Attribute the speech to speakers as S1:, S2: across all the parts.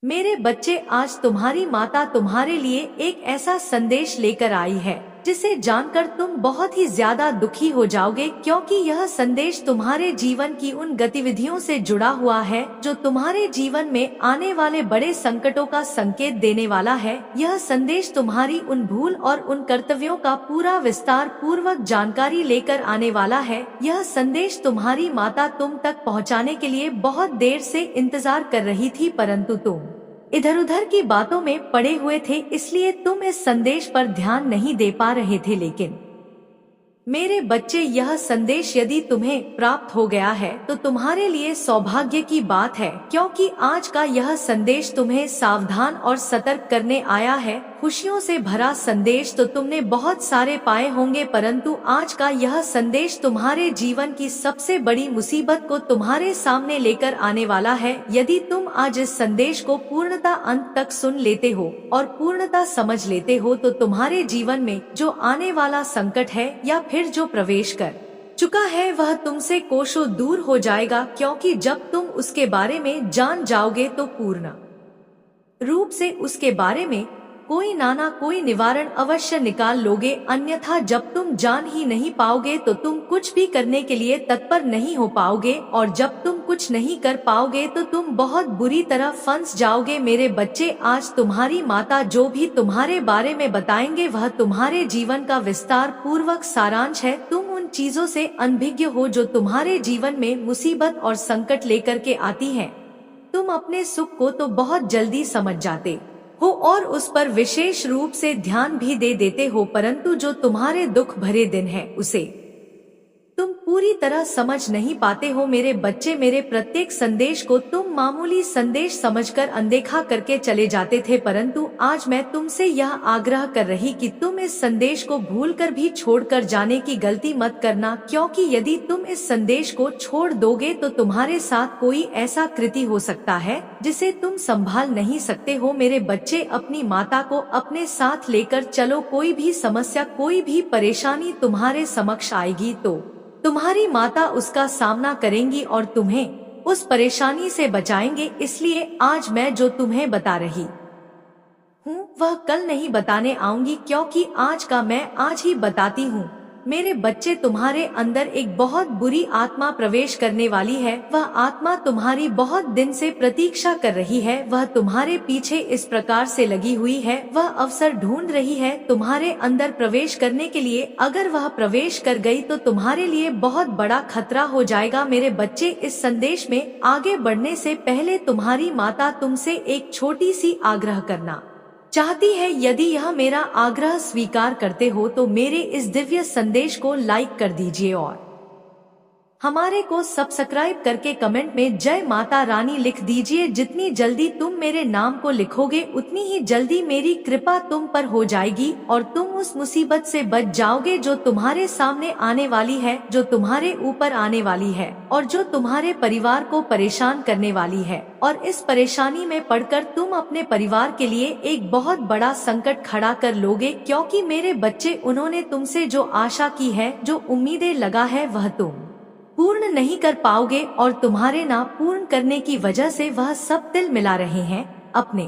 S1: मेरे बच्चे, आज तुम्हारी माता तुम्हारे लिए एक ऐसा संदेश लेकर आई है जिसे जानकर तुम बहुत ही ज्यादा दुखी हो जाओगे, क्योंकि यह संदेश तुम्हारे जीवन की उन गतिविधियों से जुड़ा हुआ है जो तुम्हारे जीवन में आने वाले बड़े संकटों का संकेत देने वाला है। यह संदेश तुम्हारी उन भूल और उन कर्तव्यों का पूरा विस्तार पूर्वक जानकारी लेकर आने वाला है। यह संदेश तुम्हारी माता तुम तक पहुँचाने के लिए बहुत देर से इंतजार कर रही थी, परंतु तुम इधर उधर की बातों में पड़े हुए थे, इसलिए तुम इस संदेश पर ध्यान नहीं दे पा रहे थे। लेकिन मेरे बच्चे, यह संदेश यदि तुम्हें प्राप्त हो गया है तो तुम्हारे लिए सौभाग्य की बात है, क्योंकि आज का यह संदेश तुम्हें सावधान और सतर्क करने आया है। खुशियों से भरा संदेश तो तुमने बहुत सारे पाए होंगे, परंतु आज का यह संदेश तुम्हारे जीवन की सबसे बड़ी मुसीबत को तुम्हारे सामने लेकर आने वाला है। यदि तुम आज इस संदेश को पूर्णतः अंत तक सुन लेते हो और पूर्णतः समझ लेते हो तो तुम्हारे जीवन में जो आने वाला संकट है या फिर जो प्रवेश कर चुका है वह तुमसे कोसों दूर हो जाएगा, क्योंकि जब तुम उसके बारे में जान जाओगे तो पूर्ण रूप से उसके बारे में कोई ना कोई निवारण अवश्य निकाल लोगे। अन्यथा जब तुम जान ही नहीं पाओगे तो तुम कुछ भी करने के लिए तत्पर नहीं हो पाओगे, और जब तुम कुछ नहीं कर पाओगे तो तुम बहुत बुरी तरह फंस जाओगे। मेरे बच्चे, आज तुम्हारी माता जो भी तुम्हारे बारे में बताएंगे वह तुम्हारे जीवन का विस्तार पूर्वक सारांश है। तुम उन चीजों से अनभिज्ञ हो जो तुम्हारे जीवन में मुसीबत और संकट लेकर के आती है। तुम अपने सुख को तो बहुत जल्दी समझ जाते हो और उस पर विशेष रूप से ध्यान भी दे देते हो, परंतु जो तुम्हारे दुख भरे दिन है उसे तुम पूरी तरह समझ नहीं पाते हो। मेरे बच्चे, मेरे प्रत्येक संदेश को तुम मामूली संदेश समझकर अनदेखा करके चले जाते थे, परंतु आज मैं तुमसे यह आग्रह कर रही कि तुम इस संदेश को भूलकर भी छोड़कर जाने की गलती मत करना, क्योंकि यदि तुम इस संदेश को छोड़ दोगे तो तुम्हारे साथ कोई ऐसा कृति हो सकता है जिसे तुम संभाल नहीं सकते हो। मेरे बच्चे, अपनी माता को अपने साथ लेकर चलो। कोई भी समस्या, कोई भी परेशानी तुम्हारे समक्ष आएगी तो तुम्हारी माता उसका सामना करेंगी और तुम्हें उस परेशानी से बचाएंगे। इसलिए आज मैं जो तुम्हें बता रही हूँ वह कल नहीं बताने आऊंगी, क्योंकि आज का मैं आज ही बताती हूँ। मेरे बच्चे, तुम्हारे अंदर एक बहुत बुरी आत्मा प्रवेश करने वाली है। वह आत्मा तुम्हारी बहुत दिन से प्रतीक्षा कर रही है। वह तुम्हारे पीछे इस प्रकार से लगी हुई है, वह अवसर ढूंढ रही है तुम्हारे अंदर प्रवेश करने के लिए। अगर वह प्रवेश कर गई तो तुम्हारे लिए बहुत बड़ा खतरा हो जाएगा। मेरे बच्चे, इस संदेश में आगे बढ़ने से पहले तुम्हारी माता तुमसे एक छोटी सी आग्रह करना चाहती है। यदि यह मेरा आग्रह स्वीकार करते हो तो मेरे इस दिव्य संदेश को लाइक कर दीजिए और हमारे को सब्सक्राइब करके कमेंट में जय माता रानी लिख दीजिए। जितनी जल्दी तुम मेरे नाम को लिखोगे उतनी ही जल्दी मेरी कृपा तुम पर हो जाएगी और तुम उस मुसीबत से बच जाओगे जो तुम्हारे सामने आने वाली है, जो तुम्हारे ऊपर आने वाली है और जो तुम्हारे परिवार को परेशान करने वाली है। और इस परेशानी में पड़कर तुम अपने परिवार के लिए एक बहुत बड़ा संकट खड़ा कर लोगे, क्योंकि मेरे बच्चे, उन्होंने तुमसे जो आशा की है, जो उम्मीदें लगा है, वह तुम पूर्ण नहीं कर पाओगे और तुम्हारे ना पूर्ण करने की वजह से वह सब तिल मिला रहे हैं। अपने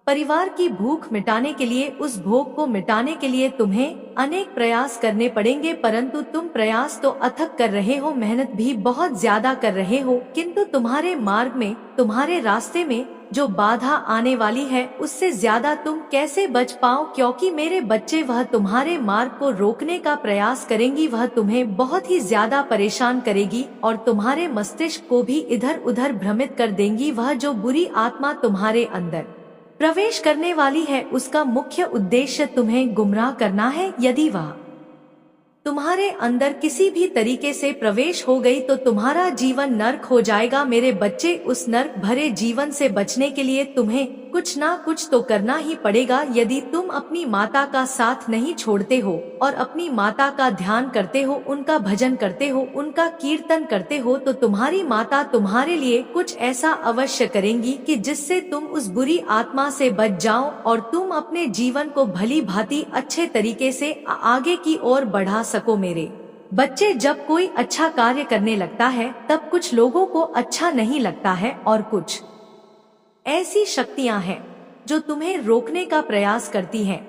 S1: परिवार की भूख मिटाने के लिए, उस भोग को मिटाने के लिए तुम्हें अनेक प्रयास करने पड़ेंगे, परंतु तुम प्रयास तो अथक कर रहे हो, मेहनत भी बहुत ज्यादा कर रहे हो, किंतु तुम्हारे मार्ग में, तुम्हारे रास्ते में जो बाधा आने वाली है उससे ज्यादा तुम कैसे बच पाओ, क्योंकि मेरे बच्चे, वह तुम्हारे मार्ग को रोकने का प्रयास करेंगी। वह तुम्हें बहुत ही ज्यादा परेशान करेगी और तुम्हारे मस्तिष्क को भी इधर उधर भ्रमित कर देंगी। वह जो बुरी आत्मा तुम्हारे अंदर प्रवेश करने वाली है उसका मुख्य उद्देश्य तुम्हें गुमराह करना है। यदि वह तुम्हारे अंदर किसी भी तरीके से प्रवेश हो गई तो तुम्हारा जीवन नर्क हो जाएगा। मेरे बच्चे, उस नर्क भरे जीवन से बचने के लिए तुम्हें कुछ ना कुछ तो करना ही पड़ेगा। यदि तुम अपनी माता का साथ नहीं छोड़ते हो और अपनी माता का ध्यान करते हो, उनका भजन करते हो, उनका कीर्तन करते हो, तो तुम्हारी माता तुम्हारे लिए कुछ ऐसा अवश्य करेंगी कि जिससे तुम उस बुरी आत्मा से बच जाओ और तुम अपने जीवन को भली भांति अच्छे तरीके से आगे की ओर बढ़ा सको। मेरे बच्चे, जब कोई अच्छा कार्य करने लगता है तब कुछ लोगों को अच्छा नहीं लगता है और कुछ ऐसी शक्तियां हैं जो तुम्हें रोकने का प्रयास करती हैं।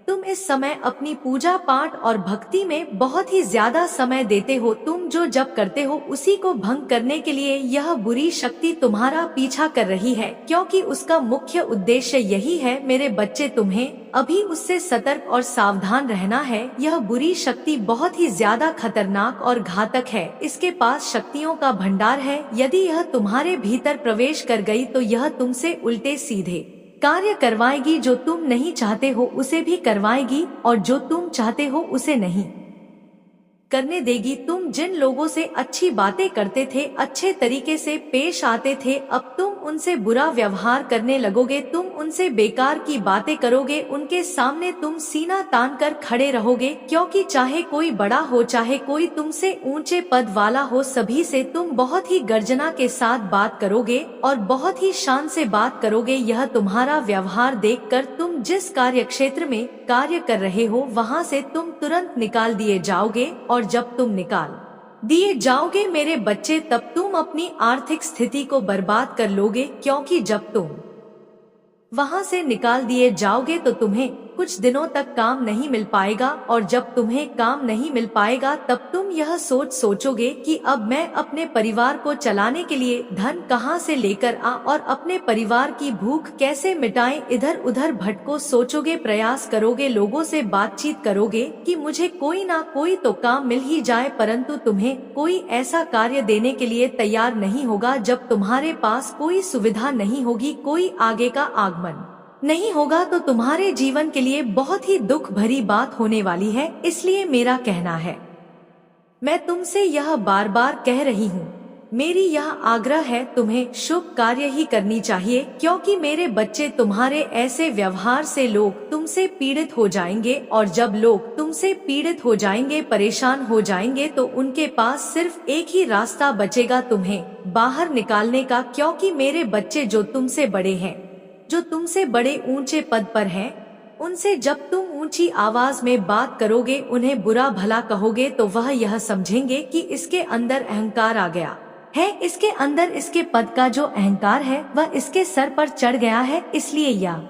S1: तुम इस समय अपनी पूजा पाठ और भक्ति में बहुत ही ज्यादा समय देते हो। तुम जो जप करते हो उसी को भंग करने के लिए यह बुरी शक्ति तुम्हारा पीछा कर रही है, क्योंकि उसका मुख्य उद्देश्य यही है मेरे बच्चे, तुम्हें अभी उससे सतर्क और सावधान रहना है। यह बुरी शक्ति बहुत ही ज्यादा खतरनाक और घातक है। इसके पास शक्तियों का भंडार है। यदि यह तुम्हारे भीतर प्रवेश कर गई तो यह तुमसे उल्टे सीधे कार्य करवाएगी। जो तुम नहीं चाहते हो उसे भी करवाएगी और जो तुम चाहते हो उसे नहीं करने देगी। तुम जिन लोगों से अच्छी बातें करते थे, अच्छे तरीके से पेश आते थे, अब तुम उनसे बुरा व्यवहार करने लगोगे। तुम उनसे बेकार की बातें करोगे। उनके सामने तुम सीना तान कर खड़े रहोगे, क्योंकि चाहे कोई बड़ा हो, चाहे कोई तुमसे ऊंचे पद वाला हो, सभी से तुम बहुत ही गर्जना के साथ बात करोगे और बहुत ही शान से बात करोगे। यह तुम्हारा व्यवहार देखकर तुम जिस कार्य क्षेत्र में कार्य कर रहे हो वहाँ से तुम तुरंत निकाल दिए जाओगे, और जब तुम निकाल दिए जाओगे मेरे बच्चे, तब तुम अपनी आर्थिक स्थिति को बर्बाद कर लोगे, क्योंकि जब तुम वहाँ से निकाल दिए जाओगे तो तुम्हें कुछ दिनों तक काम नहीं मिल पाएगा, और जब तुम्हें काम नहीं मिल पाएगा तब तुम यह सोचोगे कि अब मैं अपने परिवार को चलाने के लिए धन कहाँ से लेकर आ और अपने परिवार की भूख कैसे मिटाएं। इधर उधर भटको, सोचोगे, प्रयास करोगे, लोगों से बातचीत करोगे कि मुझे कोई ना कोई तो काम मिल ही जाए, परंतु तुम्हें कोई ऐसा कार्य देने के लिए तैयार नहीं होगा जब तुम्हारे पास कोई सुविधा नहीं होगी, कोई आगे का आगमन नहीं होगा। तो तुम्हारे जीवन के लिए बहुत ही दुख भरी बात होने वाली है। इसलिए मेरा कहना है, मैं तुमसे यह बार बार कह रही हूँ, मेरी यह आग्रह है, तुम्हें शुभ कार्य ही करनी चाहिए, क्योंकि मेरे बच्चे तुम्हारे ऐसे व्यवहार से लोग तुमसे पीड़ित हो जाएंगे, और जब लोग तुमसे पीड़ित हो जाएंगे, परेशान हो जाएंगे, तो उनके पास सिर्फ एक ही रास्ता बचेगा तुम्हें बाहर निकालने का। क्योंकि मेरे बच्चे जो तुमसे बड़े हैं, जो तुमसे बड़े ऊंचे पद पर हैं, उनसे जब तुम ऊंची आवाज में बात करोगे, उन्हें बुरा भला कहोगे, तो वह यह समझेंगे कि इसके अंदर अहंकार आ गया है, इसके अंदर इसके पद का जो अहंकार है वह इसके सर पर चढ़ गया है, इसलिए यह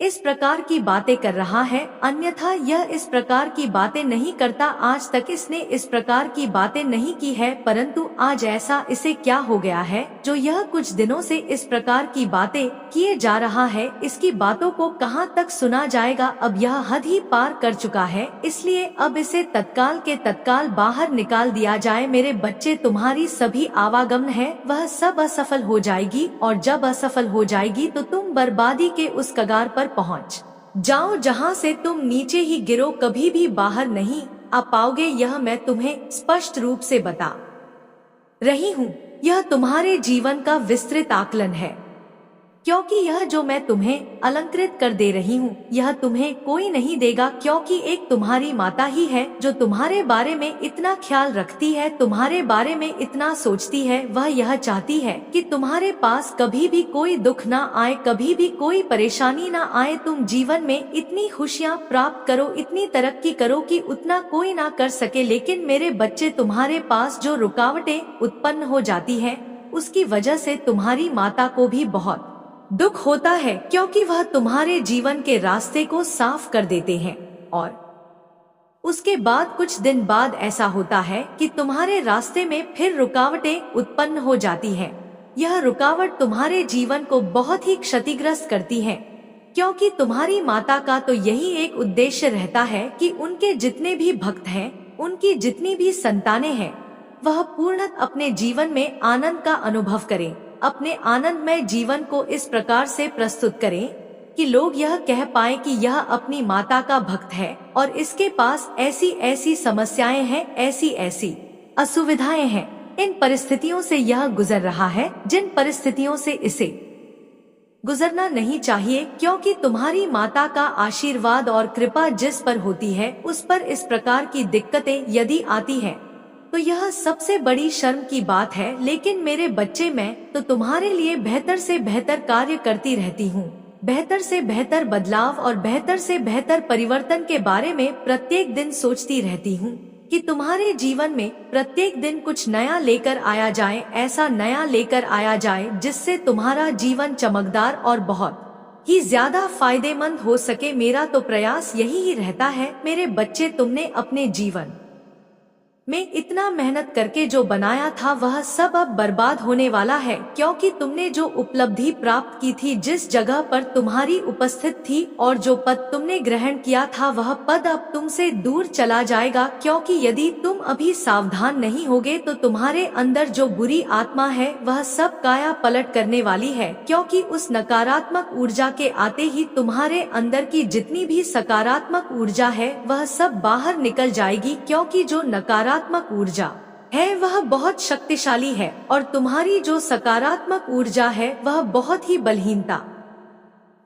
S1: इस प्रकार की बातें कर रहा है। अन्यथा यह इस प्रकार की बातें नहीं करता। आज तक इसने इस प्रकार की बातें नहीं की है, परंतु आज ऐसा इसे क्या हो गया है जो यह कुछ दिनों से इस प्रकार की बातें किए जा रहा है। इसकी बातों को कहाँ तक सुना जाएगा, अब यह हद ही पार कर चुका है। इसलिए अब इसे तत्काल के तत्काल बाहर निकाल दिया जाए। मेरे बच्चे, तुम्हारी सभी आवागमन है वह सब असफल हो जाएगी, और जब असफल हो जाएगी तो तुम बर्बादी के उस कगार पर पहुंच जाओ जहां से तुम नीचे ही गिरो, कभी भी बाहर नहीं आ पाओगे। यह मैं तुम्हें स्पष्ट रूप से बता रही हूँ। यह तुम्हारे जीवन का विस्तृत आकलन है, क्योंकि यह जो मैं तुम्हें अलंकृत कर दे रही हूँ यह तुम्हें कोई नहीं देगा, क्योंकि एक तुम्हारी माता ही है जो तुम्हारे बारे में इतना ख्याल रखती है, तुम्हारे बारे में इतना सोचती है। वह यह चाहती है कि तुम्हारे पास कभी भी कोई दुख ना आए, कभी भी कोई परेशानी ना आए, तुम जीवन में इतनी खुशियाँ प्राप्त करो, इतनी तरक्की करो कि उतना कोई ना कर सके। लेकिन मेरे बच्चे, तुम्हारे पास जो रुकावटें उत्पन्न हो जाती है उसकी वजह से तुम्हारी माता को भी बहुत दुख होता है, क्योंकि वह तुम्हारे जीवन के रास्ते को साफ कर देते हैं, और उसके बाद कुछ दिन बाद ऐसा होता है कि तुम्हारे रास्ते में फिर रुकावटें उत्पन्न हो जाती हैं। यह रुकावट तुम्हारे जीवन को बहुत ही क्षतिग्रस्त करती है, क्योंकि तुम्हारी माता का तो यही एक उद्देश्य रहता है कि उनके जितने भी भक्त हैं, उनकी जितनी भी संतानें हैं, वह पूर्णतः अपने जीवन में आनंद का अनुभव करें, अपने आनंदमय जीवन को इस प्रकार से प्रस्तुत करें कि लोग यह कह पाएं कि यह अपनी माता का भक्त है और इसके पास ऐसी ऐसी समस्याएं हैं, ऐसी ऐसी असुविधाएं हैं, इन परिस्थितियों से यह गुजर रहा है जिन परिस्थितियों से इसे गुजरना नहीं चाहिए। क्योंकि तुम्हारी माता का आशीर्वाद और कृपा जिस पर होती है उस पर इस प्रकार की दिक्कतें यदि आती है तो यह सबसे बड़ी शर्म की बात है। लेकिन मेरे बच्चे, मैं तो तुम्हारे लिए बेहतर से बेहतर कार्य करती रहती हूँ, बेहतर से बेहतर बदलाव और बेहतर से बेहतर परिवर्तन के बारे में प्रत्येक दिन सोचती रहती हूँ। कि तुम्हारे जीवन में प्रत्येक दिन कुछ नया लेकर आया जाए, ऐसा नया लेकर आया जाए जिससे तुम्हारा जीवन चमकदार और बहुत ही ज्यादा फायदेमंद हो सके। मेरा तो प्रयास यही ही रहता है मेरे बच्चे, तुमने अपने जीवन में इतना मेहनत करके जो बनाया था वह सब अब बर्बाद होने वाला है, क्योंकि तुमने जो उपलब्धि प्राप्त की थी, जिस जगह पर तुम्हारी उपस्थित थी और जो पद तुमने ग्रहण किया था वह पद अब तुमसे दूर चला जाएगा। क्योंकि यदि तुम अभी सावधान नहीं होगे तो तुम्हारे अंदर जो बुरी आत्मा है वह सब काया पलट करने वाली है, क्योंकि उस नकारात्मक ऊर्जा के आते ही तुम्हारे अंदर की जितनी भी सकारात्मक ऊर्जा है वह सब बाहर निकल जाएगी। क्योंकि जो नकारात्मक ऊर्जा है वह बहुत शक्तिशाली है और तुम्हारी जो सकारात्मक ऊर्जा है वह बहुत ही बलहीनता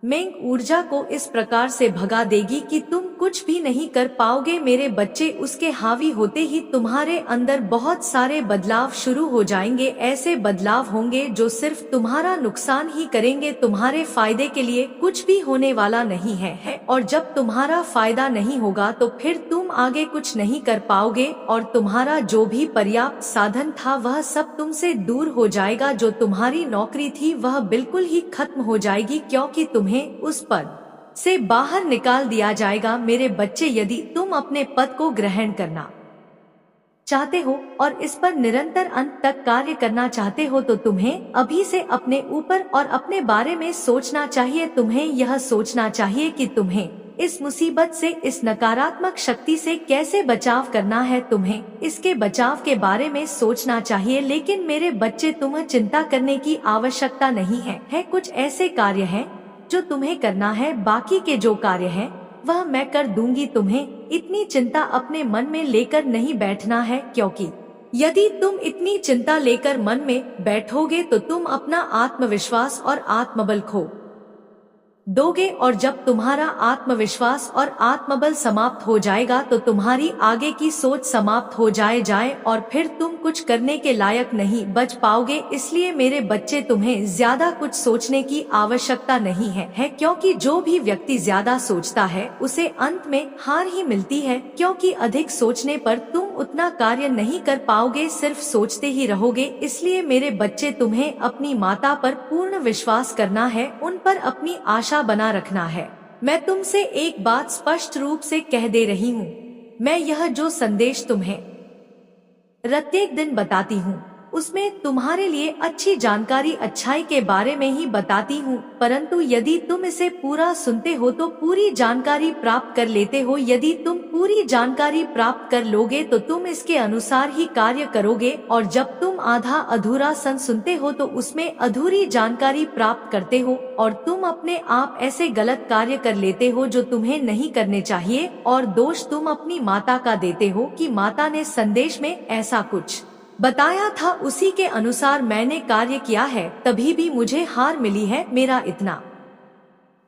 S1: में ऊर्जा को इस प्रकार से भगा देगी कि तुम कुछ भी नहीं कर पाओगे। मेरे बच्चे, उसके हावी होते ही तुम्हारे अंदर बहुत सारे बदलाव शुरू हो जाएंगे। ऐसे बदलाव होंगे जो सिर्फ तुम्हारा नुकसान ही करेंगे, तुम्हारे फायदे के लिए कुछ भी होने वाला नहीं है। और जब तुम्हारा फायदा नहीं होगा तो फिर तुम आगे कुछ नहीं कर पाओगे और तुम्हारा जो भी पर्याप्त साधन था वह सब तुमसे दूर हो जाएगा। जो तुम्हारी नौकरी थी वह बिल्कुल ही खत्म हो जाएगी, क्योंकि तुम्हें उस पद से बाहर निकाल दिया जाएगा। मेरे बच्चे, यदि तुम अपने पद को ग्रहण करना चाहते हो और इस पर निरंतर अंत तक कार्य करना चाहते हो तो तुम्हें अभी से अपने ऊपर और अपने बारे में सोचना चाहिए। तुम्हें यह सोचना चाहिए कि तुम्हें इस मुसीबत से, इस नकारात्मक शक्ति से कैसे बचाव करना है। तुम्हें इसके बचाव के बारे में सोचना चाहिए। लेकिन मेरे बच्चे, तुम्हें चिंता करने की आवश्यकता नहीं है। कुछ ऐसे कार्य हैं जो तुम्हें करना है, बाकी के जो कार्य हैं वह मैं कर दूंगी। तुम्हें इतनी चिंता अपने मन में लेकर नहीं बैठना है, क्योंकि यदि तुम इतनी चिंता लेकर मन में बैठोगे तो तुम अपना आत्मविश्वास और आत्मबल खो दोगे। और जब तुम्हारा आत्मविश्वास और आत्मबल समाप्त हो जाएगा तो तुम्हारी आगे की सोच समाप्त हो जाए और फिर तुम कुछ करने के लायक नहीं बच पाओगे। इसलिए मेरे बच्चे, तुम्हें ज्यादा कुछ सोचने की आवश्यकता नहीं है, क्योंकि जो भी व्यक्ति ज्यादा सोचता है उसे अंत में हार ही मिलती है। क्योंकि अधिक सोचने पर तुम उतना कार्य नहीं कर पाओगे, सिर्फ सोचते ही रहोगे। इसलिए मेरे बच्चे, तुम्हें अपनी माता पर पूर्ण विश्वास करना है, उन पर अपनी आशा बना रखना है। मैं तुमसे एक बात स्पष्ट रूप से कह दे रही हूँ, मैं यह जो संदेश तुम्हें प्रत्येक दिन बताती हूँ उसमें तुम्हारे लिए अच्छी जानकारी, अच्छाई के बारे में ही बताती हूँ। परंतु यदि तुम इसे पूरा सुनते हो तो पूरी जानकारी प्राप्त कर लेते हो। यदि तुम पूरी जानकारी प्राप्त कर लोगे तो तुम इसके अनुसार ही कार्य करोगे, और जब तुम आधा अधूरा सुनते हो तो उसमें अधूरी जानकारी प्राप्त करते हो और तुम अपने आप ऐसे गलत कार्य कर लेते हो जो तुम्हें नहीं करने चाहिए। और दोष तुम अपनी माता का देते हो कि माता ने संदेश में ऐसा कुछ बताया था, उसी के अनुसार मैंने कार्य किया है, तभी भी मुझे हार मिली है, मेरा इतना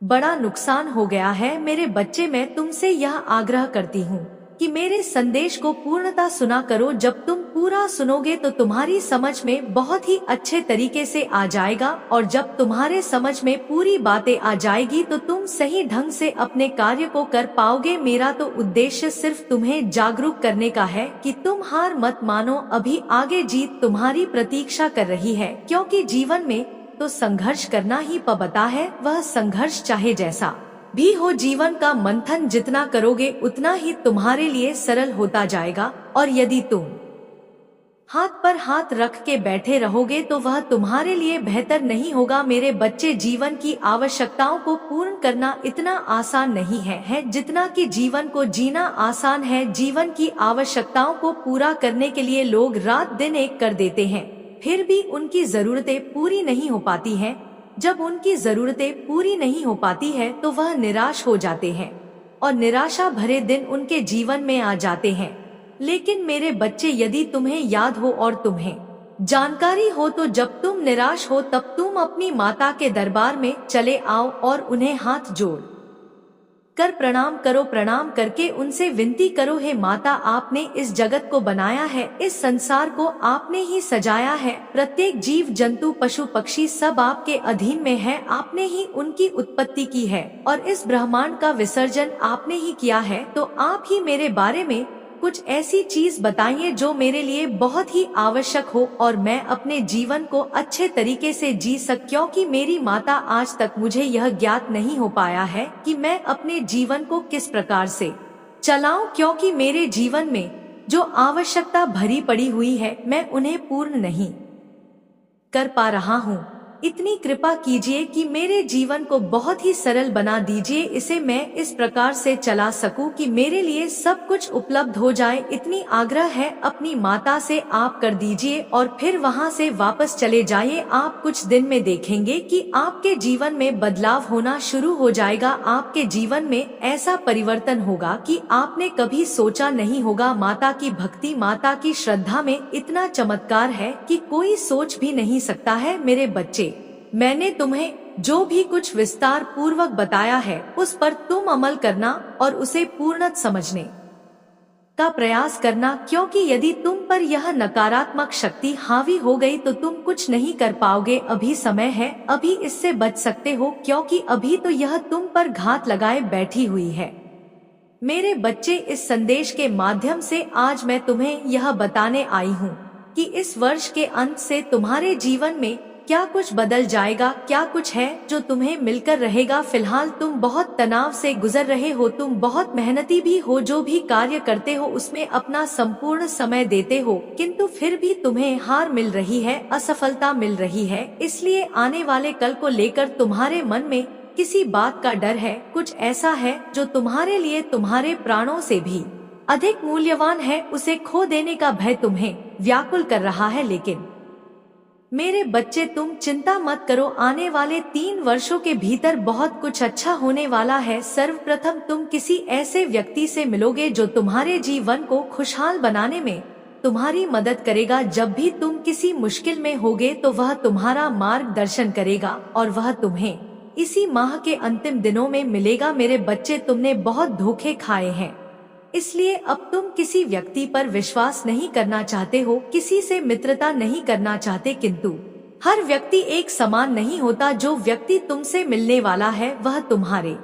S1: बड़ा नुकसान हो गया है। मेरे बच्चे, मैं तुमसे यह आग्रह करती हूँ कि मेरे संदेश को पूर्णतः सुना करो। जब तुम पूरा सुनोगे तो तुम्हारी समझ में बहुत ही अच्छे तरीके से आ जाएगा, और जब तुम्हारे समझ में पूरी बातें आ जाएगी तो तुम सही ढंग से अपने कार्य को कर पाओगे। मेरा तो उद्देश्य सिर्फ तुम्हें जागरूक करने का है कि तुम हार मत मानो, अभी आगे जीत तुम्हारी प्रतीक्षा कर रही है। क्योंकि जीवन में तो संघर्ष करना ही पड़ता है, वह संघर्ष चाहे जैसा भी हो। जीवन का मंथन जितना करोगे उतना ही तुम्हारे लिए सरल होता जाएगा, और यदि तुम हाथ पर हाथ रख के बैठे रहोगे तो वह तुम्हारे लिए बेहतर नहीं होगा। मेरे बच्चे, जीवन की आवश्यकताओं को पूर्ण करना इतना आसान नहीं है जितना कि जीवन को जीना आसान है। जीवन की आवश्यकताओं को पूरा करने के लिए लोग रात दिन एक कर देते हैं, फिर भी उनकी जरूरतें पूरी नहीं हो पाती हैं। जब उनकी जरूरतें पूरी नहीं हो पाती है तो वह निराश हो जाते हैं और निराशा भरे दिन उनके जीवन में आ जाते हैं। लेकिन मेरे बच्चे, यदि तुम्हें याद हो और तुम्हें जानकारी हो तो जब तुम निराश हो तब तुम अपनी माता के दरबार में चले आओ और उन्हें हाथ जोड़ कर प्रणाम करो। प्रणाम करके उनसे विनती करो, हे माता, आपने इस जगत को बनाया है, इस संसार को आपने ही सजाया है, प्रत्येक जीव जंतु पशु पक्षी सब आपके अधीन में है, आपने ही उनकी उत्पत्ति की है और इस ब्रह्मांड का विसर्जन आपने ही किया है। तो आप ही मेरे बारे में कुछ ऐसी चीज बताइए जो मेरे लिए बहुत ही आवश्यक हो और मैं अपने जीवन को अच्छे तरीके से जी सक, क्योंकि मेरी माता आज तक मुझे यह ज्ञात नहीं हो पाया है कि मैं अपने जीवन को किस प्रकार से चलाऊं, क्योंकि मेरे जीवन में जो आवश्यकता भरी पड़ी हुई है मैं उन्हें पूर्ण नहीं कर पा रहा हूँ। इतनी कृपा कीजिए कि मेरे जीवन को बहुत ही सरल बना दीजिए, इसे मैं इस प्रकार से चला सकूं कि मेरे लिए सब कुछ उपलब्ध हो जाए। इतनी आग्रह है अपनी माता से आप कर दीजिए और फिर वहां से वापस चले जाइए। आप कुछ दिन में देखेंगे कि आपके जीवन में बदलाव होना शुरू हो जाएगा। आपके जीवन में ऐसा परिवर्तन होगा कि आपने कभी सोचा नहीं होगा। माता की भक्ति, माता की श्रद्धा में इतना चमत्कार है कि कोई सोच भी नहीं सकता है। मेरे बच्चे, मैंने तुम्हें जो भी कुछ विस्तार पूर्वक बताया है उस पर तुम अमल करना और उसे पूर्णत समझने का प्रयास करना, क्योंकि यदि तुम पर यह नकारात्मक शक्ति हावी हो गई तो तुम कुछ नहीं कर पाओगे। अभी समय है, अभी इससे बच सकते हो, क्योंकि अभी तो यह तुम पर घात लगाए बैठी हुई है। मेरे बच्चे, इस संदेश के माध्यम से आज मैं तुम्हें यह बताने आई हूँ कि इस वर्ष के अंत से तुम्हारे जीवन में क्या कुछ बदल जाएगा, क्या कुछ है जो तुम्हें मिलकर रहेगा। फिलहाल तुम बहुत तनाव से गुजर रहे हो, तुम बहुत मेहनती भी हो, जो भी कार्य करते हो उसमें अपना संपूर्ण समय देते हो, किंतु फिर भी तुम्हें हार मिल रही है, असफलता मिल रही है। इसलिए आने वाले कल को लेकर तुम्हारे मन में किसी बात का डर है। कुछ ऐसा है जो तुम्हारे लिए तुम्हारे प्राणों से भी अधिक मूल्यवान है, उसे खो देने का भय तुम्हें व्याकुल कर रहा है। लेकिन मेरे बच्चे, तुम चिंता मत करो, आने वाले 3 वर्षों के भीतर बहुत कुछ अच्छा होने वाला है। सर्वप्रथम तुम किसी ऐसे व्यक्ति से मिलोगे जो तुम्हारे जीवन को खुशहाल बनाने में तुम्हारी मदद करेगा। जब भी तुम किसी मुश्किल में होगे तो वह तुम्हारा मार्गदर्शन करेगा और वह तुम्हें इसी माह के अंतिम दिनों में मिलेगा। मेरे बच्चे, तुमने बहुत धोखे खाए हैं, इसलिए अब तुम किसी व्यक्ति पर विश्वास नहीं करना चाहते हो, किसी से मित्रता नहीं करना चाहते, किंतु हर व्यक्ति एक समान नहीं होता। जो व्यक्ति तुमसे मिलने वाला है वह तुम्हारे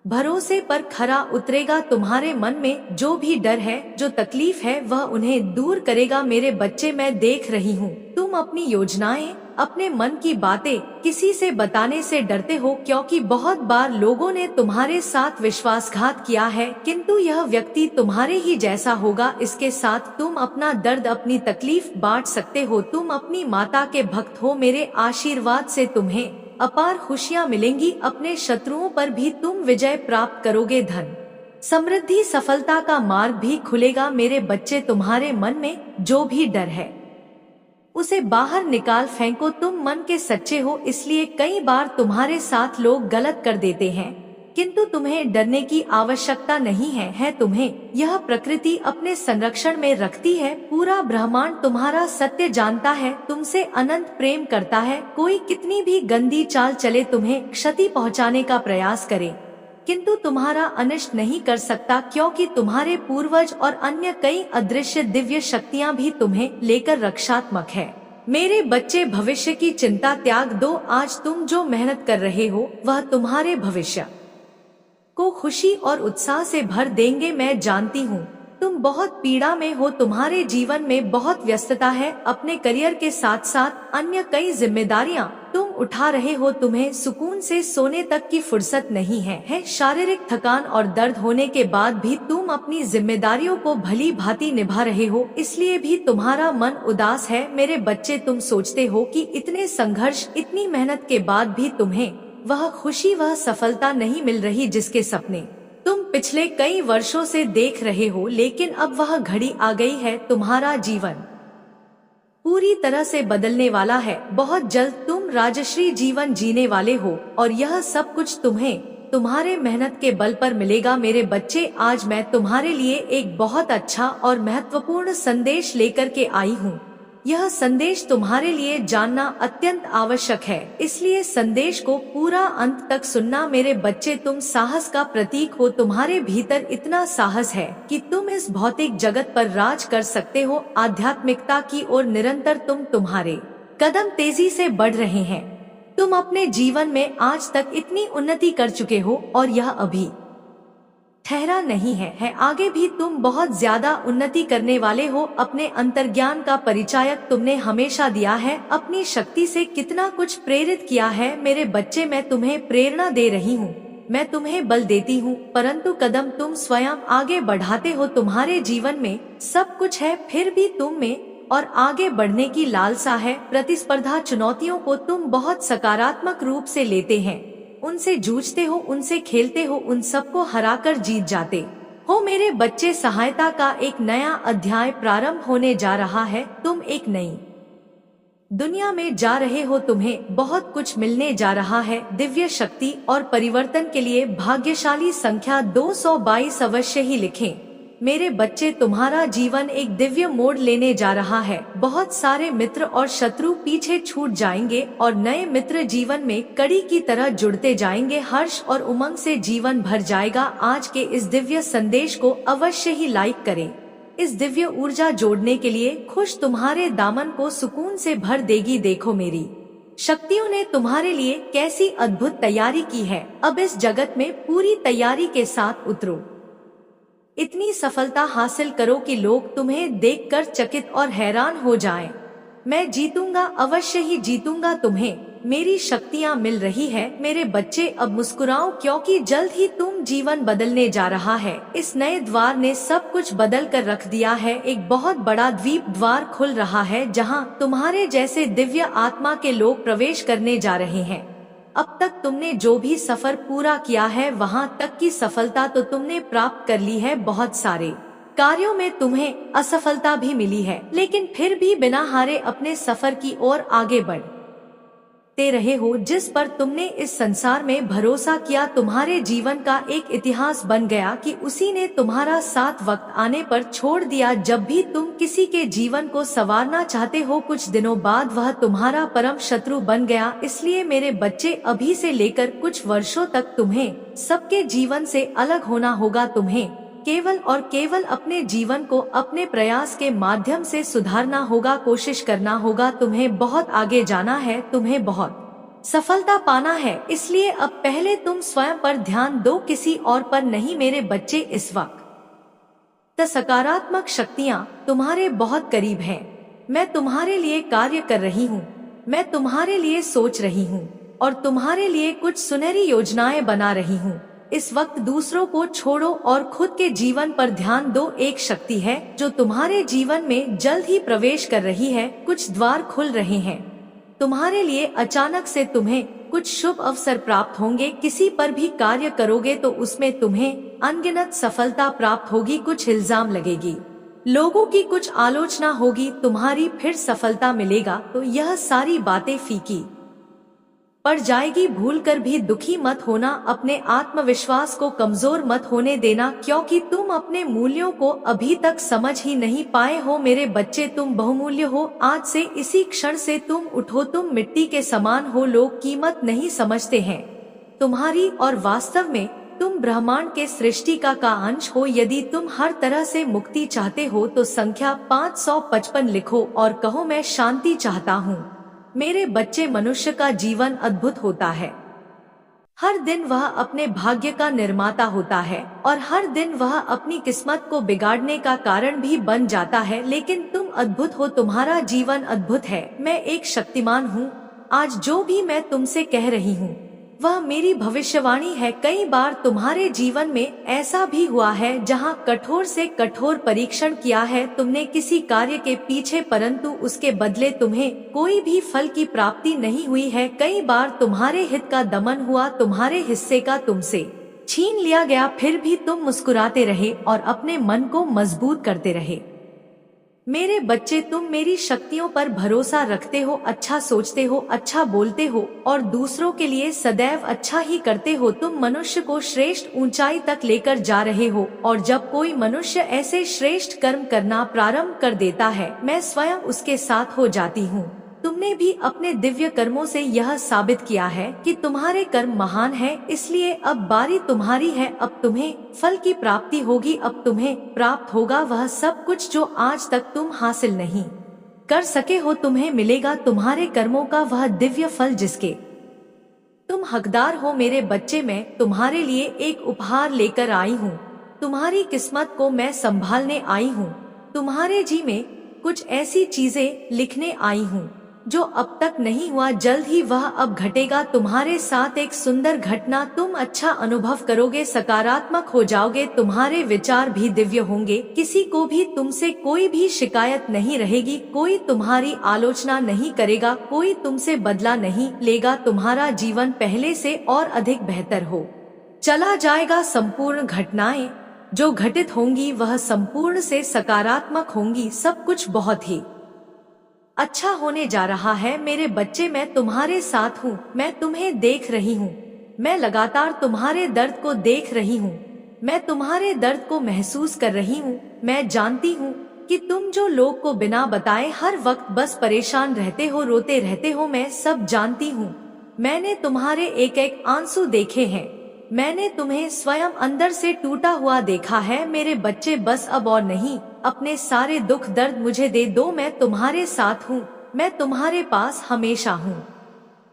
S1: भरोसे पर खरा उतरेगा। तुम्हारे मन में जो भी डर है, जो तकलीफ है, वह उन्हें दूर करेगा। मेरे बच्चे, मैं देख रही हूँ तुम अपनी योजनाएं, अपने मन की बातें किसी से बताने से डरते हो, क्योंकि बहुत बार लोगों ने तुम्हारे साथ विश्वासघात किया है, किंतु यह व्यक्ति तुम्हारे ही जैसा होगा। इसके साथ तुम अपना दर्द, अपनी तकलीफ बांट सकते हो। तुम अपनी माता के भक्त हो, मेरे आशीर्वाद से तुम्हें अपार खुशियाँ मिलेंगी। अपने शत्रुओं पर भी तुम विजय प्राप्त करोगे। धन, समृद्धि, सफलता का मार्ग भी खुलेगा। मेरे बच्चे, तुम्हारे मन में जो भी डर है उसे बाहर निकाल फेंको। तुम मन के सच्चे हो, इसलिए कई बार तुम्हारे साथ लोग गलत कर देते हैं, किंतु तुम्हें डरने की आवश्यकता नहीं है। तुम्हें यह प्रकृति अपने संरक्षण में रखती है। पूरा ब्रह्मांड तुम्हारा सत्य जानता है, तुमसे अनंत प्रेम करता है। कोई कितनी भी गंदी चाल चले, तुम्हें क्षति पहुंचाने का प्रयास करे, किंतु तुम्हारा अनिष्ट नहीं कर सकता, क्योंकि तुम्हारे पूर्वज और अन्य कई अदृश्य दिव्य शक्तियां भी तुम्हें लेकर रक्षात्मक है। मेरे बच्चे, भविष्य की चिंता त्याग दो। आज तुम जो मेहनत कर रहे हो वह तुम्हारे भविष्य को खुशी और उत्साह से भर देंगे। मैं जानती हूँ तुम बहुत पीड़ा में हो, तुम्हारे जीवन में बहुत व्यस्तता है, अपने करियर के साथ साथ अन्य कई जिम्मेदारियां तुम उठा रहे हो। तुम्हें सुकून से सोने तक की फुर्सत नहीं है। शारीरिक थकान और दर्द होने के बाद भी तुम अपनी जिम्मेदारियों को भली भांति निभा रहे हो, इसलिए भी तुम्हारा मन उदास है। मेरे बच्चे, तुम सोचते हो कि इतने संघर्ष, इतनी मेहनत के बाद भी तुम्हें वह खुशी, वह सफलता नहीं मिल रही जिसके सपने तुम पिछले कई वर्षों से देख रहे हो, लेकिन अब वह घड़ी आ गई है। तुम्हारा जीवन पूरी तरह से बदलने वाला है। बहुत जल्द तुम राजश्री जीवन जीने वाले हो और यह सब कुछ तुम्हें तुम्हारे मेहनत के बल पर मिलेगा। मेरे बच्चे, आज मैं तुम्हारे लिए एक बहुत अच्छा और महत्वपूर्ण संदेश लेकर के आई हूँ। यह संदेश तुम्हारे लिए जानना अत्यंत आवश्यक है, इसलिए संदेश को पूरा अंत तक सुनना। मेरे बच्चे, तुम साहस का प्रतीक हो। तुम्हारे भीतर इतना साहस है कि तुम इस भौतिक जगत पर राज कर सकते हो। आध्यात्मिकता की ओर निरंतर तुम्हारे कदम तेजी से बढ़ रहे हैं। तुम अपने जीवन में आज तक इतनी उन्नति कर चुके हो और यह अभी ठहरा नहीं है आगे भी तुम बहुत ज्यादा उन्नति करने वाले हो। अपने अंतर्ज्ञान का परिचायक तुमने हमेशा दिया है, अपनी शक्ति से कितना कुछ प्रेरित किया है। मेरे बच्चे, मैं तुम्हें प्रेरणा दे रही हूँ, मैं तुम्हें बल देती हूँ, परंतु कदम तुम स्वयं आगे बढ़ाते हो। तुम्हारे जीवन में सब कुछ है, फिर भी तुम में और आगे बढ़ने की लालसा है। प्रतिस्पर्धा चुनौतियों को तुम बहुत सकारात्मक रूप से लेते हैं, उनसे जूझते हो, उनसे खेलते हो, उन सबको हराकर जीत जाते हो। मेरे बच्चे, सहायता का एक नया अध्याय प्रारंभ होने जा रहा है। तुम एक नई दुनिया में जा रहे हो, तुम्हें बहुत कुछ मिलने जा रहा है। दिव्य शक्ति और परिवर्तन के लिए भाग्यशाली संख्या 222 अवश्य ही लिखें। मेरे बच्चे, तुम्हारा जीवन एक दिव्य मोड़ लेने जा रहा है। बहुत सारे मित्र और शत्रु पीछे छूट जाएंगे और नए मित्र जीवन में कड़ी की तरह जुड़ते जाएंगे। हर्ष और उमंग से जीवन भर जाएगा। आज के इस दिव्य संदेश को अवश्य ही लाइक करें। इस दिव्य ऊर्जा जोड़ने के लिए खुश तुम्हारे दामन को सुकून से भर देगी। देखो, मेरी शक्तियों ने तुम्हारे लिए कैसी अद्भुत तैयारी की है। अब इस जगत में पूरी तैयारी के साथ उतरो, इतनी सफलता हासिल करो कि लोग तुम्हें देखकर चकित और हैरान हो जाएं। मैं जीतूंगा, अवश्य ही जीतूंगा। तुम्हें मेरी शक्तियाँ मिल रही है। मेरे बच्चे, अब मुस्कुराओ, क्योंकि जल्द ही तुम जीवन बदलने जा रहा है। इस नए द्वार ने सब कुछ बदल कर रख दिया है। एक बहुत बड़ा द्वीप द्वार खुल रहा है, जहाँ तुम्हारे जैसे दिव्य आत्मा के लोग प्रवेश करने जा रहे हैं। अब तक तुमने जो भी सफर पूरा किया है, वहाँ तक की सफलता तो तुमने प्राप्त कर ली है। बहुत सारे कार्यों में तुम्हें असफलता भी मिली है, लेकिन फिर भी बिना हारे अपने सफर की ओर आगे बढ़ते रहे हो। जिस पर तुमने इस संसार में भरोसा किया, तुम्हारे जीवन का एक इतिहास बन गया कि उसी ने तुम्हारा साथ वक्त आने पर छोड़ दिया। जब भी तुम किसी के जीवन को संवारना चाहते हो, कुछ दिनों बाद वह तुम्हारा परम शत्रु बन गया। इसलिए मेरे बच्चे, अभी से लेकर कुछ वर्षों तक तुम्हें सबके जीवन से अलग होना होगा। तुम्हें केवल और केवल अपने जीवन को अपने प्रयास के माध्यम से सुधारना होगा, कोशिश करना होगा। तुम्हें बहुत आगे जाना है, तुम्हें बहुत सफलता पाना है। इसलिए अब पहले तुम स्वयं पर ध्यान दो, किसी और पर नहीं। मेरे बच्चे, इस वक्त सकारात्मक शक्तियाँ तुम्हारे बहुत करीब हैं। मैं तुम्हारे लिए कार्य कर रही हूँ, मैं तुम्हारे लिए सोच रही हूँ और तुम्हारे लिए कुछ सुनहरी योजनाएं बना रही हूँ। इस वक्त दूसरों को छोड़ो और खुद के जीवन पर ध्यान दो। एक शक्ति है जो तुम्हारे जीवन में जल्द ही प्रवेश कर रही है। कुछ द्वार खुल रहे हैं तुम्हारे लिए। अचानक से तुम्हें कुछ शुभ अवसर प्राप्त होंगे। किसी पर भी कार्य करोगे तो उसमें तुम्हें अनगिनत सफलता प्राप्त होगी। कुछ इल्जाम लगेगी, लोगों की कुछ आलोचना होगी, तुम्हारी फिर सफलता मिलेगा तो यह सारी बातें फीकी पड़ जाएगी। भूल कर भी दुखी मत होना, अपने आत्मविश्वास को कमजोर मत होने देना, क्योंकि तुम अपने मूल्यों को अभी तक समझ ही नहीं पाए हो। मेरे बच्चे, तुम बहुमूल्य हो। आज से, इसी क्षण से तुम उठो। तुम मिट्टी के समान हो, लोग कीमत नहीं समझते हैं तुम्हारी, और वास्तव में तुम ब्रह्मांड के सृष्टिका का अंश हो। यदि तुम हर तरह से मुक्ति चाहते हो तो संख्या 555 लिखो और कहो, मैं शांति चाहता हूँ। मेरे बच्चे, मनुष्य का जीवन अद्भुत होता है। हर दिन वह अपने भाग्य का निर्माता होता है और हर दिन वह अपनी किस्मत को बिगाड़ने का कारण भी बन जाता है। लेकिन तुम अद्भुत हो, तुम्हारा जीवन अद्भुत है। मैं एक शक्तिमान हूँ। आज जो भी मैं तुमसे कह रही हूँ वह मेरी भविष्यवाणी है। कई बार तुम्हारे जीवन में ऐसा भी हुआ है जहाँ कठोर से कठोर परीक्षण किया है तुमने किसी कार्य के पीछे, परंतु उसके बदले तुम्हें कोई भी फल की प्राप्ति नहीं हुई है। कई बार तुम्हारे हित का दमन हुआ, तुम्हारे हिस्से का तुमसे छीन लिया गया, फिर भी तुम मुस्कुराते रहे और अपने मन को मजबूत करते रहे। मेरे बच्चे, तुम मेरी शक्तियों पर भरोसा रखते हो, अच्छा सोचते हो, अच्छा बोलते हो और दूसरों के लिए सदैव अच्छा ही करते हो। तुम मनुष्य को श्रेष्ठ ऊंचाई तक लेकर जा रहे हो और जब कोई मनुष्य ऐसे श्रेष्ठ कर्म करना प्रारंभ कर देता है, मैं स्वयं उसके साथ हो जाती हूँ। तुमने भी अपने दिव्य कर्मों से यह साबित किया है कि तुम्हारे कर्म महान हैं, इसलिए अब बारी तुम्हारी है। अब तुम्हें फल की प्राप्ति होगी। अब तुम्हें प्राप्त होगा वह सब कुछ जो आज तक तुम हासिल नहीं कर सके हो। तुम्हें मिलेगा तुम्हारे कर्मों का वह दिव्य फल जिसके तुम हकदार हो। मेरे बच्चे, मैं तुम्हारे लिए एक उपहार लेकर आई हूँ। तुम्हारी किस्मत को मैं संभालने आई हूँ। तुम्हारे जी में कुछ ऐसी चीजें लिखने आई हूँ जो अब तक नहीं हुआ, जल्द ही वह अब घटेगा तुम्हारे साथ। एक सुंदर घटना, तुम अच्छा अनुभव करोगे, सकारात्मक हो जाओगे, तुम्हारे विचार भी दिव्य होंगे, किसी को भी तुमसे कोई भी शिकायत नहीं रहेगी, कोई तुम्हारी आलोचना नहीं करेगा, कोई तुमसे बदला नहीं लेगा, तुम्हारा जीवन पहले से और अधिक बेहतर हो चला जाएगा। संपूर्ण घटनाएं जो घटित होंगी वह संपूर्ण से सकारात्मक होंगी, सब कुछ बहुत ही अच्छा होने जा रहा है मेरे बच्चे। मैं तुम्हारे साथ हूँ, मैं तुम्हें देख रही हूँ, मैं लगातार तुम्हारे दर्द को देख रही हूँ, मैं तुम्हारे दर्द को महसूस कर रही हूँ। मैं जानती हूँ कि तुम जो लोग को बिना बताए हर वक्त बस परेशान रहते हो, रोते रहते हो, मैं सब जानती हूँ। मैंने तुम्हारे एक एक आंसू देखे हैं, मैंने तुम्हें स्वयं अंदर से टूटा हुआ देखा है मेरे बच्चे। बस अब और नहीं, अपने सारे दुख दर्द मुझे दे दो, मैं तुम्हारे साथ हूँ, मैं तुम्हारे पास हमेशा हूँ।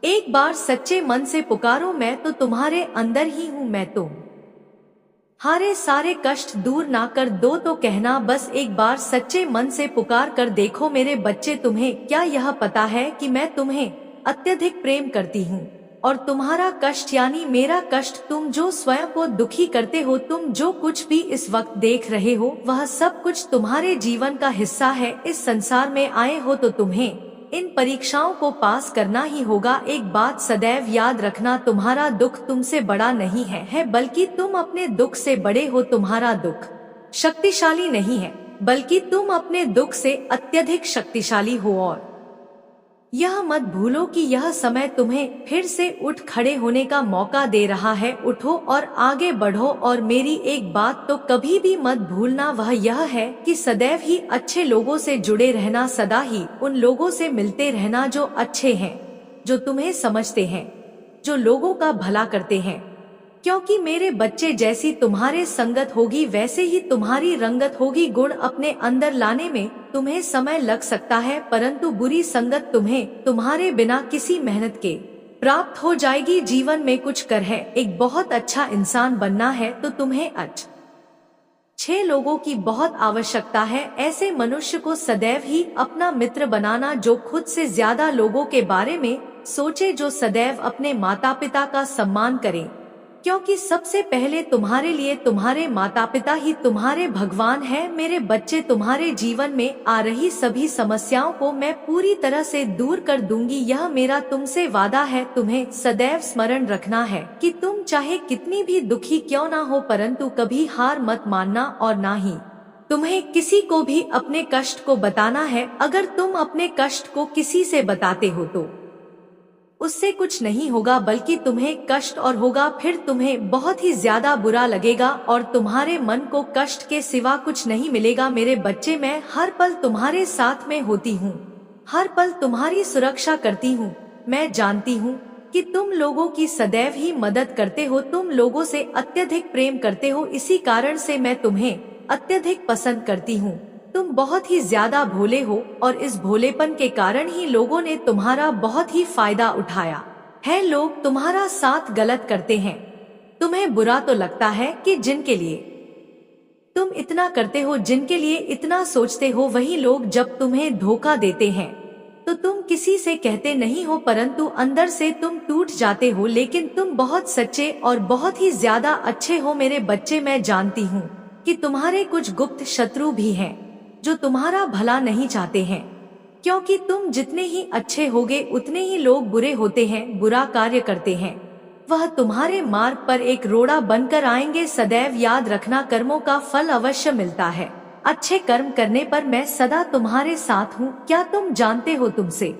S1: एक बार सच्चे मन से पुकारो, मैं तो तुम्हारे अंदर ही हूँ, मैं तुम्हारे सारे कष्ट दूर ना कर दो तो कहना, बस एक बार सच्चे मन से पुकार कर देखो मेरे बच्चे। तुम्हें क्या यह पता है कि मैं तुम्हें अत्यधिक प्रेम करती हूँ, और तुम्हारा कष्ट यानी मेरा कष्ट, तुम जो स्वयं को दुखी करते हो, तुम जो कुछ भी इस वक्त देख रहे हो, वह सब कुछ तुम्हारे जीवन का हिस्सा है। इस संसार में आए हो तो तुम्हें इन परीक्षाओं को पास करना ही होगा। एक बात सदैव याद रखना, तुम्हारा दुख तुमसे बड़ा नहीं है, बल्कि तुम अपने दुख से बड़े हो। तुम्हारा दुख शक्तिशाली नहीं है, बल्कि तुम अपने दुख से अत्यधिक शक्तिशाली हो। और यह मत भूलो कि यह समय तुम्हें फिर से उठ खड़े होने का मौका दे रहा है। उठो और आगे बढ़ो, और मेरी एक बात तो कभी भी मत भूलना, वह यह है कि सदैव ही अच्छे लोगों से जुड़े रहना, सदा ही उन लोगों से मिलते रहना जो अच्छे हैं, जो तुम्हें समझते हैं, जो लोगों का भला करते हैं। क्योंकि मेरे बच्चे, जैसी तुम्हारे संगत होगी वैसे ही तुम्हारी रंगत होगी। गुण अपने अंदर लाने में तुम्हें समय लग सकता है, परंतु बुरी संगत तुम्हें तुम्हारे बिना किसी मेहनत के प्राप्त हो जाएगी। जीवन में कुछ कर है, एक बहुत अच्छा इंसान बनना है तो तुम्हें अच्छे लोगों की बहुत आवश्यकता है। ऐसे मनुष्य को सदैव ही अपना मित्र बनाना जो खुद से ज्यादा लोगों के बारे में सोचे, जो सदैव अपने माता पिता का सम्मान करे, क्योंकि सबसे पहले तुम्हारे लिए तुम्हारे माता पिता ही तुम्हारे भगवान हैं। मेरे बच्चे, तुम्हारे जीवन में आ रही सभी समस्याओं को मैं पूरी तरह से दूर कर दूंगी, यह मेरा तुमसे वादा है। तुम्हें सदैव स्मरण रखना है कि तुम चाहे कितनी भी दुखी क्यों ना हो, परंतु कभी हार मत मानना, और ना ही तुम्हें किसी को भी अपने कष्ट को बताना है। अगर तुम अपने कष्ट को किसी से बताते हो तो उससे कुछ नहीं होगा, बल्कि तुम्हें कष्ट और होगा, फिर तुम्हें बहुत ही ज्यादा बुरा लगेगा और तुम्हारे मन को कष्ट के सिवा कुछ नहीं मिलेगा। मेरे बच्चे, मैं हर पल तुम्हारे साथ में होती हूँ, हर पल तुम्हारी सुरक्षा करती हूँ। मैं जानती हूँ कि तुम लोगों की सदैव ही मदद करते हो, तुम लोगों से अत्यधिक प्रेम करते हो, इसी कारण से मैं तुम्हें अत्यधिक पसंद करती हूँ। तुम बहुत ही ज्यादा भोले हो, और इस भोलेपन के कारण ही लोगों ने तुम्हारा बहुत ही फायदा उठाया है। लोग तुम्हारा साथ गलत करते हैं, तुम्हें बुरा तो लगता है कि जिनके लिए तुम इतना करते हो, जिनके लिए इतना सोचते हो, वही लोग जब तुम्हें धोखा देते हैं तो तुम किसी से कहते नहीं हो, परंतु अंदर से तुम टूट जाते हो। लेकिन तुम बहुत सच्चे और बहुत ही ज्यादा अच्छे हो मेरे बच्चे। मैं जानती हूँ कि तुम्हारे कुछ गुप्त शत्रु भी हैं जो तुम्हारा भला नहीं चाहते हैं, क्योंकि तुम जितने ही अच्छे होगे उतने ही लोग बुरे होते हैं, बुरा कार्य करते हैं। वह तुम्हारे मार्ग पर एक रोड़ा बनकर आएंगे। सदैव याद रखना, कर्मों का फल अवश्य मिलता है। अच्छे कर्म करने पर मैं सदा तुम्हारे साथ हूँ। क्या तुम जानते हो, तुमसे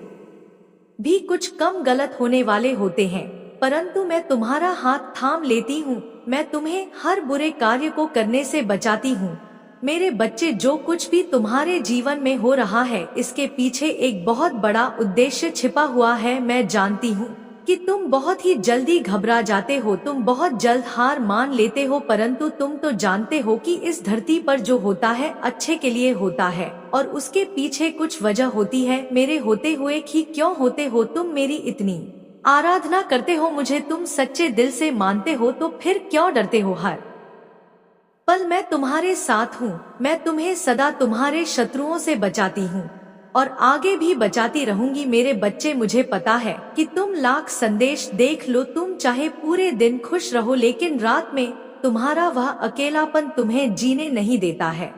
S1: भी कुछ कम गलत होने वाले होते हैं, परंतु मैं तुम्हारा हाथ थाम लेती हूँ। मैं तुम्हें हर बुरे कार्य को करने से बचाती हूँ। मेरे बच्चे, जो कुछ भी तुम्हारे जीवन में हो रहा है, इसके पीछे एक बहुत बड़ा उद्देश्य छिपा हुआ है। मैं जानती हूँ कि तुम बहुत ही जल्दी घबरा जाते हो, तुम बहुत जल्द हार मान लेते हो, परंतु तुम तो जानते हो कि इस धरती पर जो होता है अच्छे के लिए होता है, और उसके पीछे कुछ वजह होती है। मेरे होते हुए ही क्यों होते हो तुम मेरी इतनी आराधना करते हो, मुझे तुम सच्चे दिल से मानते हो, तो फिर क्यों डरते हो हर पल मैं तुम्हारे साथ हूँ। मैं तुम्हें सदा तुम्हारे शत्रुओं से बचाती हूँ और आगे भी बचाती रहूंगी मेरे बच्चे। मुझे पता है कि तुम लाख संदेश देख लो, तुम चाहे पूरे दिन खुश रहो, लेकिन रात में तुम्हारा वह अकेलापन तुम्हें जीने नहीं देता है।